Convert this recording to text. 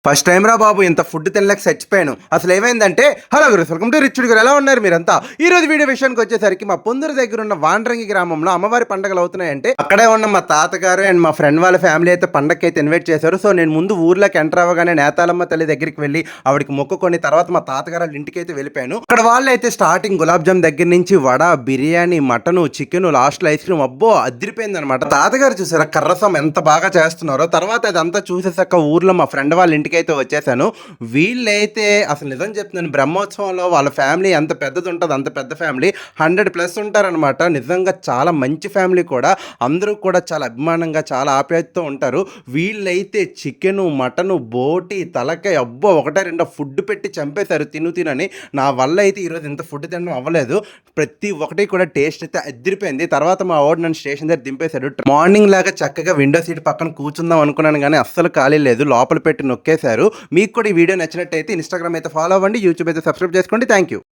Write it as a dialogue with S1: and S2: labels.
S1: First time రా బాబు ఇంత food తినలేక చచ్చిపోయాను. అసలు ఏమైందంటే హలో గురుస్ వెల్కమ్ టు రిచ్చుడు గారు ఎలా ఉన్నారు మీరంతా? ఈ రోజు వీడియో విషయానికి వచ్చేసరికి మా పొందూరు దగ్గర ఉన్న వాండ్రంగి గ్రామంలో అమ్మవారి పండుగలు అవుతున్నాయంటే అక్కడే ఉన్న మా తాతగారు అండ్ మా ఫ్రెండ్ వాళ్ళ ఫ్యామిలీ అయితే పండగకి అయితే ఇన్వైట్ చేశారు. సో నేను ముందు ఊర్లోకి ఎంటర్ అవ్వగానే నేతాలమ్మ తల్లి దగ్గరికి వెళ్ళి ఆవిడకి మొక్కుకొని తర్వాత మా తాతగారు వాళ్ళ ఇంటికి అయితే వెళ్ళిపోయాను. అక్కడ వాళ్ళు అయితే స్టార్టింగ్ గులాబ్ జామ్ దగ్గర నుంచి vada, biryani, mutton, chicken, last లో ఐస్ క్రీమ్ అబ్బో అదిరిపోయింది అనమాట. తాతగారు చూసారా కర్రసం ఎంత బాగా చేస్తున్నారో. తర్వాత అదంతా చూసేసాక ఊర్లో మా ఫ్రెండ్ వాళ్ళ ఇంటికి అయితే వచ్చేసాను. వీళ్ళైతే అసలు నిజం చెప్తున్నాను, బ్రహ్మోత్సవంలో వాళ్ళ ఫ్యామిలీ ఎంత పెద్దది ఉంటుంది, అంత పెద్ద ఫ్యామిలీ 100+ ఉంటారనమాట. నిజంగా చాలా మంచి ఫ్యామిలీ కూడా. అందరూ కూడా చాలా అభిమానంగా చాలా ఆప్యాయతతో ఉంటారు. వీళ్ళైతే చికెను, మటను, బోటి, తలకాయ అబ్బో ఒకటే రెండో ఫుడ్ పెట్టి చంపేశారు తినని. నా వల్ల అయితే ఈరోజు ఇంత ఫుడ్ తినడం అవ్వలేదు. ప్రతి ఒక్కటి కూడా టేస్ట్ అయితే అదిరిపోయింది. తర్వాత మా వాడు నన్ను స్టేషన్ దగ్గర దింపేశాడు. మార్నింగ్ లాగా చక్కగా విండో సీట్ పక్కన కూర్చుందాం అనుకున్నాను కానీ అస్సలు ఖాళీ లేదు, లోపల పెట్టి నొక్కేశారు. మీకు కూడా ఈ వీడియో నచ్చినట్టయితే ఇన్స్టాగ్రామ్ అయితే ఫాలో అవ్వండి, యూట్యూబ్ అయితే సబ్స్క్రైబ్ చేసుకోండి. Thank you.